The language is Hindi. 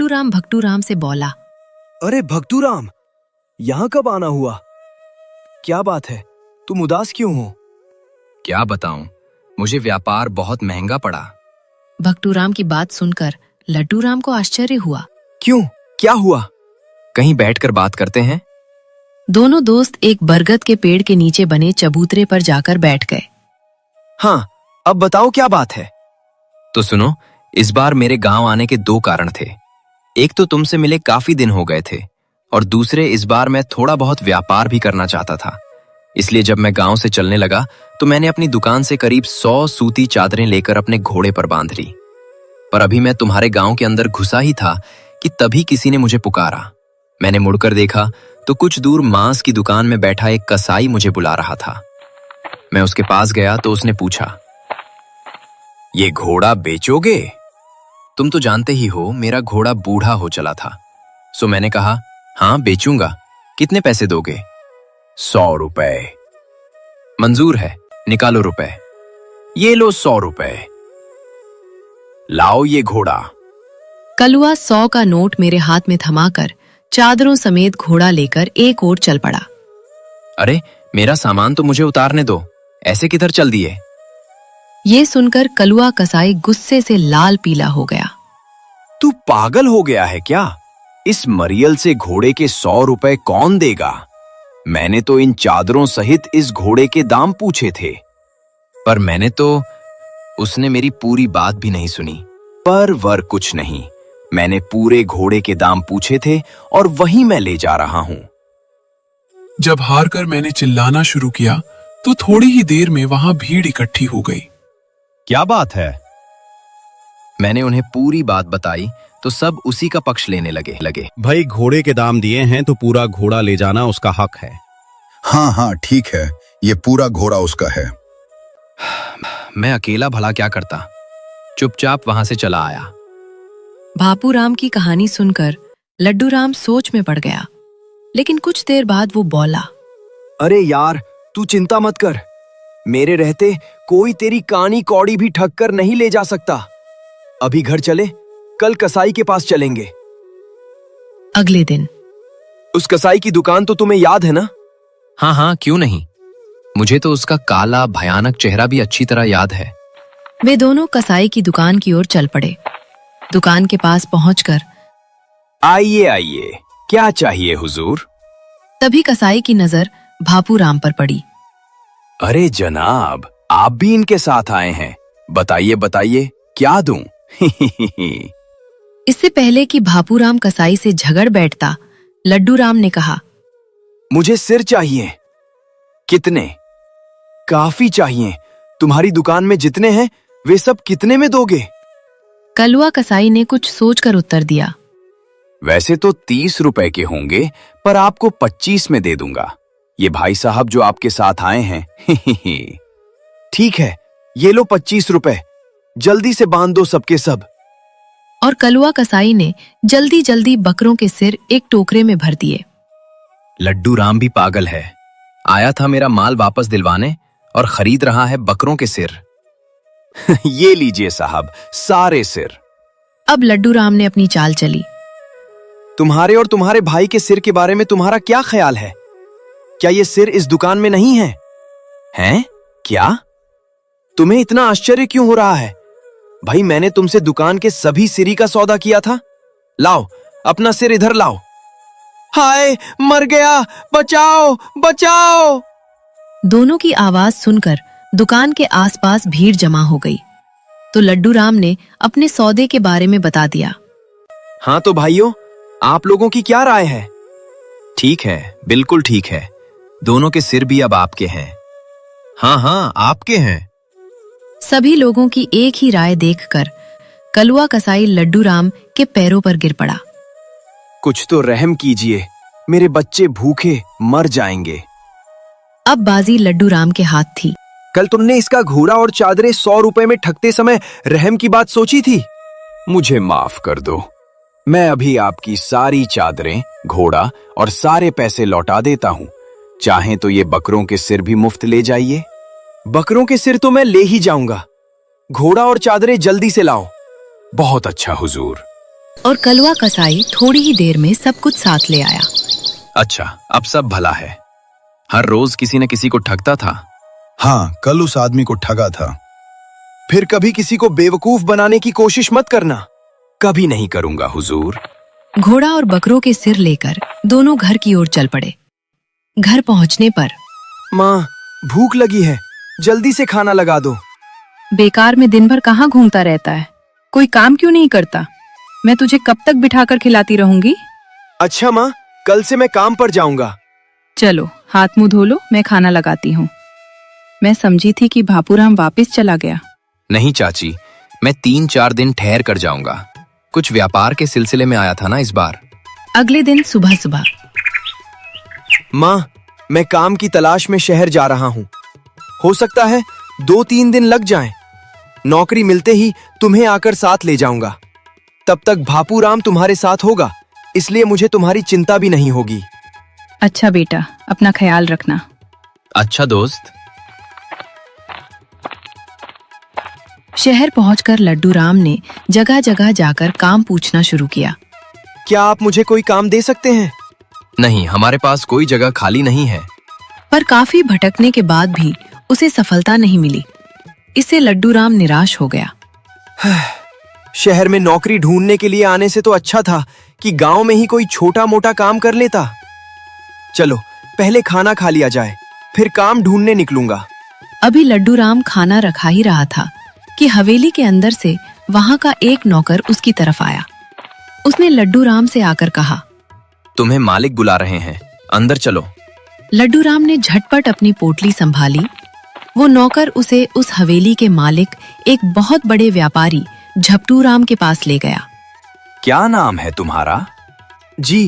राम भक्तू राम से बोला। अरे भक्तू राम, यहाँ कब आना हुआ? क्या बात है, तुम उदास क्यों हो? क्या बताऊं, मुझे व्यापार बहुत महंगा पड़ा। भक्तू राम की बात सुनकर लड्डू राम को आश्चर्य हुआ। क्यों, क्या हुआ? कहीं बैठकर बात करते हैं। दोनों दोस्त एक बरगद के पेड़ के नीचे बने चबूतरे पर जाकर बैठ गए। हाँ, अब बताओ क्या बात है? तो सुनो, इस बार मेरे गांव आने के दो कारण थे। एक तो तुमसे मिले काफी दिन हो गए थे, और दूसरे इस बार मैं थोड़ा बहुत व्यापार भी करना चाहता था। इसलिए जब मैं गांव से चलने लगा तो मैंने अपनी दुकान से करीब 100 सूती चादरें लेकर अपने घोड़े पर बांध ली। पर अभी मैं तुम्हारे गांव के अंदर घुसा ही था कि तभी किसी ने मुझे पुकारा। मैंने मुड़कर देखा तो कुछ दूर मांस की दुकान में बैठा एक कसाई मुझे बुला रहा था। मैं उसके पास गया तो उसने पूछा, ये घोड़ा बेचोगे? तुम तो जानते ही हो मेरा घोड़ा बूढ़ा हो चला था। सो मैंने कहा, हाँ बेचूंगा। कितने पैसे दोगे? 100 रुपए। मंजूर है, निकालो रुपए। ये लो 100 रुपए। लाओ ये घोड़ा। कलुआ 100 का नोट मेरे हाथ में थमाकर चादरों समेत घोड़ा लेकर एक ओर चल पड़ा। अरे मेरा सामान तो मुझे उतारने दो, ऐसे किधर चल दिए? ये सुनकर कलुआ कसाई गुस्से से लाल पीला हो गया। तू पागल हो गया है क्या? इस मरियल से घोड़े के 100 रुपए कौन देगा? मैंने तो इन चादरों सहित इस घोड़े के दाम पूछे थे। पर मैंने तो... उसने मेरी पूरी बात भी नहीं सुनी। पर वर कुछ नहीं, मैंने पूरे घोड़े के दाम पूछे थे और वही मैं ले जा रहा हूं। जब हार कर मैंने चिल्लाना शुरू किया तो थोड़ी ही देर में वहां भीड़ इकट्ठी हो गई। क्या बात है? मैंने उन्हें पूरी बात बताई तो सब उसी का पक्ष लेने लगे। भाई घोड़े के दाम दिए हैं तो पूरा घोड़ा ले जाना उसका हक है। हाँ हाँ ठीक है, ये पूरा घोड़ा उसका है। मैं अकेला भला क्या करता, चुपचाप वहां से चला आया। भापू राम की कहानी सुनकर लड्डू राम सोच में पड़ गया, लेकिन कुछ देर बाद वो बोला। अरे यार, तू चिंता मत कर, मेरे रहते कोई तेरी कानी कौड़ी भी ठग कर नहीं ले जा सकता। अभी घर चले, कल कसाई के पास चलेंगे। अगले दिन उस कसाई की दुकान तो तुम्हें याद है ना? हाँ हाँ, क्यों नहीं। मुझे तो उसका काला भयानक चेहरा भी अच्छी तरह याद है। वे दोनों कसाई की दुकान की ओर चल पड़े। दुकान के पास पहुंचकर, आइए आइए, क्या चाहिए हुजूर? तभी कसाई की नजर भापू राम पर पड़ी। अरे जनाब, आप भी इनके साथ आए हैं, बताइए बताइए, क्या दूं? इससे पहले कि भापू राम कसाई से झगड़ बैठता, लड्डू राम ने कहा, मुझे सिर चाहिए। कितने? काफी चाहिए। तुम्हारी दुकान में जितने हैं वे सब कितने में दोगे? कलुआ कसाई ने कुछ सोचकर उत्तर दिया। वैसे तो 30 रुपए के होंगे, पर आपको 25 में दे दूंगा। ये भाई साहब जो आपके साथ आए हैं। ठीक है, ये लो 25 रुपए, जल्दी से बांध दो सबके सब। और कलुआ कसाई ने जल्दी जल्दी बकरों के सिर एक टोकरे में भर दिए। लड्डू राम भी पागल है, आया था मेरा माल वापस दिलवाने और खरीद रहा है बकरों के सिर। ये लीजिए साहब, सारे सिर। अब लड्डू राम ने अपनी चाल चली। तुम्हारे और तुम्हारे भाई के सिर के बारे में तुम्हारा क्या ख्याल है? क्या ये सिर इस दुकान में नहीं है? हैं? क्या? तुम्हें इतना आश्चर्य क्यों हो रहा है? भाई मैंने तुमसे दुकान के सभी सिरी का सौदा किया था। लाओ, अपना सिर इधर लाओ। हाय, मर गया, बचाओ बचाओ। दोनों की आवाज सुनकर दुकान के आसपास भीड़ जमा हो गई, तो लड्डू राम ने अपने सौदे के बारे में बता दिया। हाँ तो भाइयों, आप लोगों की क्या राय है? ठीक है, बिल्कुल ठीक है। दोनों के सिर भी अब आपके हैं। हाँ हाँ, आपके हैं। सभी लोगों की एक ही राय देखकर कलुआ कसाई लड्डू राम के पैरों पर गिर पड़ा। कुछ तो रहम कीजिए, मेरे बच्चे भूखे मर जाएंगे। अब बाजी लड्डू राम के हाथ थी। कल तुमने इसका घोड़ा और चादरें 100 रुपए में ठगते समय रहम की बात सोची थी। मुझे माफ कर दो, मैं अभी आपकी सारी चादरें, घोड़ा और सारे पैसे लौटा देता हूँ। चाहें तो ये बकरों के सिर भी मुफ्त ले जाइए। बकरों के सिर तो मैं ले ही जाऊंगा, घोड़ा और चादरें जल्दी से लाओ। बहुत अच्छा हुजूर। और कलवा कसाई थोड़ी ही देर में सब कुछ साथ ले आया। अच्छा, अब सब भला है। हर रोज किसी न किसी को ठगता था। हाँ, कल उस आदमी को ठगा था। फिर कभी किसी को बेवकूफ बनाने की कोशिश मत करना। कभी नहीं करूंगा हुजूर। घोड़ा और बकरों के सिर लेकर दोनों घर की ओर चल पड़े। घर पहुंचने पर माँ, भूख लगी है, जल्दी से खाना लगा दो। बेकार में दिन भर कहाँ घूमता रहता है? कोई काम क्यों नहीं करता? मैं तुझे कब तक बिठाकर खिलाती रहूंगी? अच्छा माँ, कल से मैं काम पर जाऊंगा। चलो हाथ मुंह धो लो, मैं खाना लगाती हूँ। मैं समझी थी कि भापूराम वापस चला गया। नहीं चाची, मैं 3-4 दिन ठहर कर जाऊंगा। कुछ व्यापार के सिलसिले में आया था ना इस बार। अगले दिन सुबह सुबह माँ, मैं काम की तलाश में शहर जा रहा हूँ। हो सकता है 2-3 दिन लग जाएं। नौकरी मिलते ही तुम्हें आकर साथ ले जाऊंगा। तब तक भापूराम तुम्हारे साथ होगा, इसलिए मुझे तुम्हारी चिंता भी नहीं होगी। अच्छा बेटा, अपना ख्याल रखना। अच्छा दोस्त। शहर पहुंचकर लड्डू राम ने जगह जगह जाकर काम पूछना शुरू किया। क्या आप मुझे कोई काम दे सकते हैं? नहीं, हमारे पास कोई जगह खाली नहीं है। पर काफी भटकने के बाद भी उसे सफलता नहीं मिली। इससे लड्डू राम निराश हो गया। शहर में नौकरी ढूंढने के लिए आने से तो अच्छा था कि गांव में ही कोई छोटा मोटा काम कर लेता। चलो पहले खाना खा लिया जाए, फिर काम ढूंढने निकलूंगा। अभी लड्डू राम खाना रखा ही रहा था कि हवेली के अंदर से वहां का एक नौकर उसकी तरफ आया। उसने लड्डू राम से आकर कहा, तुम्हें मालिक बुला रहे हैं, अंदर चलो। लड्डू राम ने झटपट अपनी पोटली संभाली। वो नौकर उसे उस हवेली के मालिक, एक बहुत बड़े व्यापारी झपटू राम के पास ले गया। क्या नाम है तुम्हारा? जी,